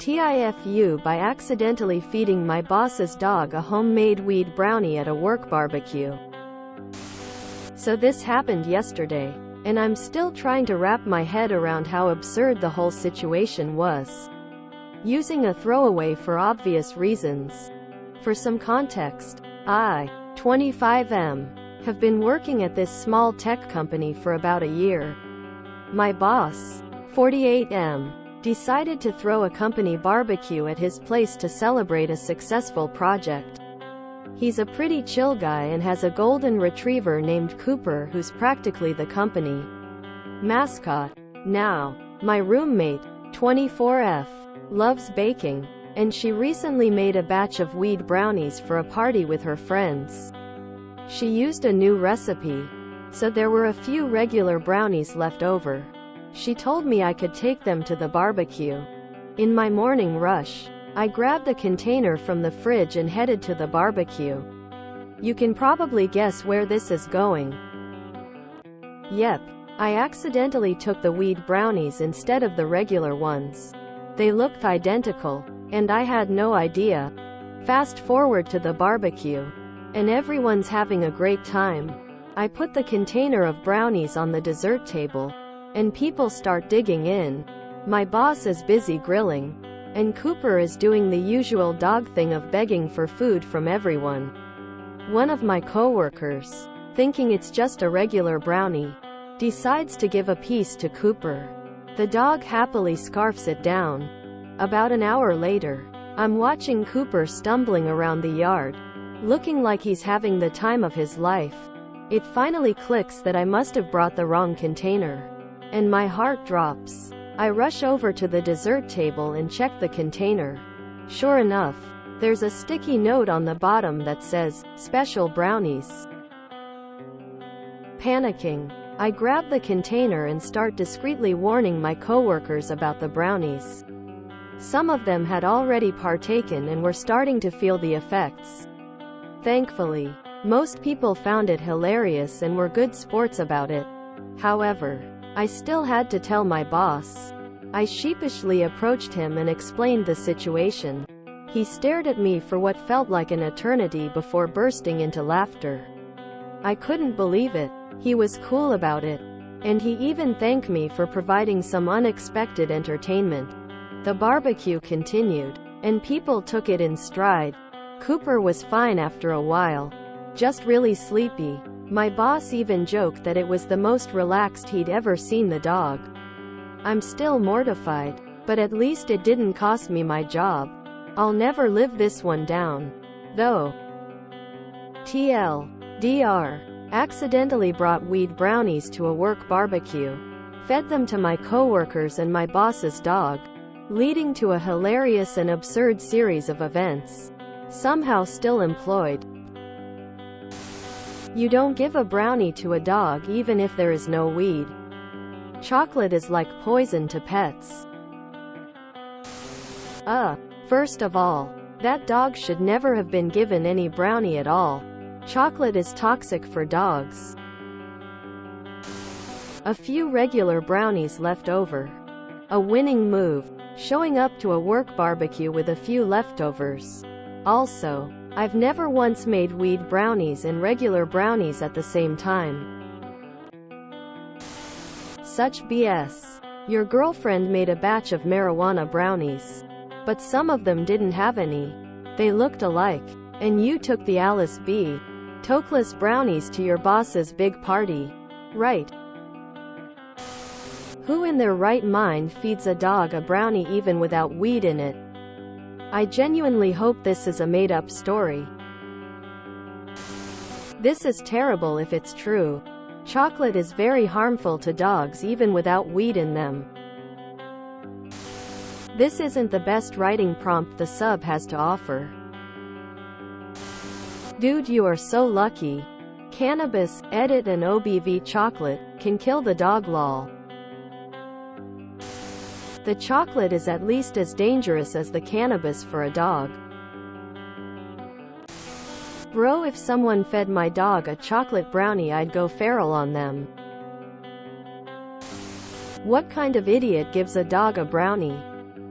TIFU by accidentally feeding my boss's dog a homemade weed brownie at a work barbecue. So this happened yesterday, and I'm still trying to wrap my head around how absurd the whole situation was. Using a throwaway for obvious reasons. For some context, I, 25M, have been working at this small tech company for about a year. My boss, 48M, decided to throw a company barbecue at his place to celebrate a successful project. He's a pretty chill guy and has a golden retriever named Cooper who's practically the company mascot. Now, my roommate, 24F, loves baking, and she recently made a batch of weed brownies for a party with her friends. She used a new recipe, so there were a few regular brownies left over. She told me I could take them to the barbecue. In my morning rush, I grabbed a container from the fridge and headed to the barbecue. You can probably guess where this is going. Yep, I accidentally took the weed brownies instead of the regular ones. They looked identical, and I had no idea. Fast forward to the barbecue, and everyone's having a great time. I put the container of brownies on the dessert table, and people start digging in. My boss is busy grilling, and Cooper is doing the usual dog thing of begging for food from everyone. One of my coworkers, thinking it's just a regular brownie, decides to give a piece to Cooper. The dog happily scarfs it down. About an hour later, I'm watching Cooper stumbling around the yard, looking like he's having the time of his life. It finally clicks that I must have brought the wrong container, and my heart drops. I rush over to the dessert table and check the container. Sure enough, there's a sticky note on the bottom that says, "Special brownies." Panicking, I grab the container and start discreetly warning my coworkers about the brownies. Some of them had already partaken and were starting to feel the effects. Thankfully, most people found it hilarious and were good sports about it. However, I still had to tell my boss. I sheepishly approached him and explained the situation. He stared at me for what felt like an eternity before bursting into laughter. I couldn't believe it. He was cool about it, and he even thanked me for providing some unexpected entertainment. The barbecue continued, and people took it in stride. Cooper was fine after a while, just really sleepy. My boss even joked that it was the most relaxed he'd ever seen the dog. I'm still mortified, but at least it didn't cost me my job. I'll never live this one down, though. TLDR. Accidentally brought weed brownies to a work barbecue. Fed them to my coworkers and my boss's dog, leading to a hilarious and absurd series of events. Somehow still employed. You don't give a brownie to a dog even if there is no weed. Chocolate is like poison to pets. First of all, that dog should never have been given any brownie at all. Chocolate is toxic for dogs. A few regular brownies left over. A winning move, showing up to a work barbecue with a few leftovers. Also, I've never once made weed brownies and regular brownies at the same time. Such BS. Your girlfriend made a batch of marijuana brownies, but some of them didn't have any. They looked alike, and you took the Alice B. Tokeless brownies to your boss's big party. Right? Who in their right mind feeds a dog a brownie even without weed in it? I genuinely hope this is a made-up story. This is terrible if it's true. Chocolate is very harmful to dogs even without weed in them. This isn't the best writing prompt the sub has to offer. Dude, you are so lucky. Cannabis, edit and OBV chocolate, can kill the dog lol. The chocolate is at least as dangerous as the cannabis for a dog. Bro, if someone fed my dog a chocolate brownie I'd go feral on them. What kind of idiot gives a dog a brownie?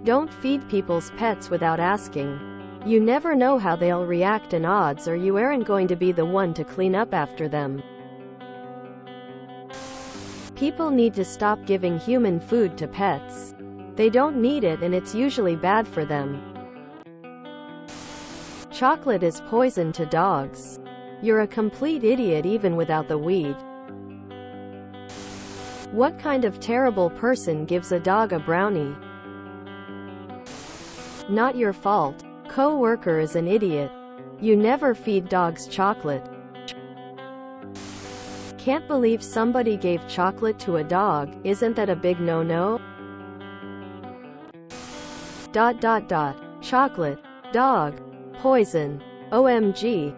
Don't feed people's pets without asking. You never know how they'll react, and odds are you aren't going to be the one to clean up after them. People need to stop giving human food to pets. They don't need it, and it's usually bad for them. Chocolate is poison to dogs. You're a complete idiot even without the weed. What kind of terrible person gives a dog a brownie? Not your fault. Co-worker is an idiot. You never feed dogs chocolate. Can't believe somebody gave chocolate to a dog. Isn't that a big no-no? Chocolate. Dog. Poison. OMG.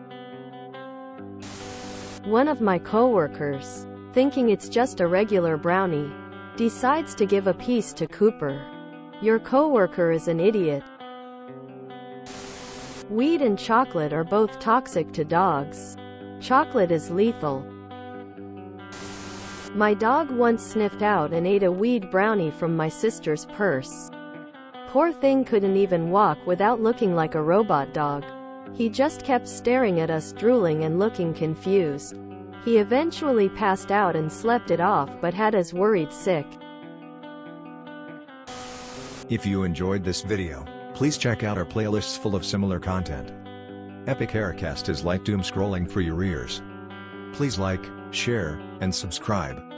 One of my coworkers, thinking it's just a regular brownie, decides to give a piece to Cooper. Your coworker is an idiot. Weed and chocolate are both toxic to dogs. Chocolate is lethal. My dog once sniffed out and ate a weed brownie from my sister's purse. Poor thing couldn't even walk without looking like a robot dog. He just kept staring at us, drooling and looking confused. He eventually passed out and slept it off, but had us worried sick. If you enjoyed this video, please check out our playlists full of similar content. Epic Aircast is like doom scrolling for your ears. Please like, share, and subscribe.